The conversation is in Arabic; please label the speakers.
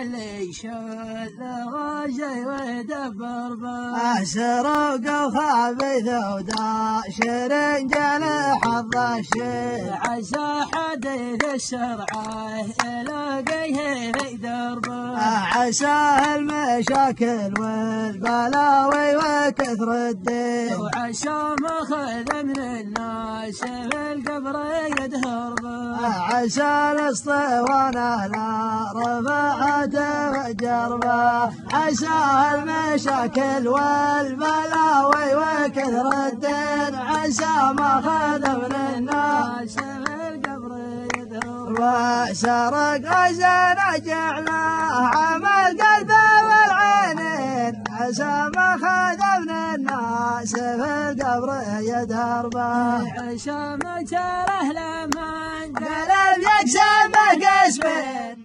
Speaker 1: اللي شل غاجي ويدبر به
Speaker 2: سروق وخابث وداش رجال حظ الشيء
Speaker 1: عسى حديث الشرعه يلاقيه في دربه
Speaker 2: عساه المشاكل والبلاوي وكثر الدين
Speaker 1: وعسى ماخذ من الناس في القبر يدهر به
Speaker 2: عسى الاسطوانه لا رفعته وجربه عساه المشاكل والبلاوي وكثر الدين عسى ماخذ من الناس
Speaker 1: في القبر يدهر
Speaker 2: وسرق عسى جعله عمل قلبه والعينين عسى ماخذ من الناس في القبر يدهر به
Speaker 1: عسى ما جره لمن
Speaker 2: قلب يقسمه قسمين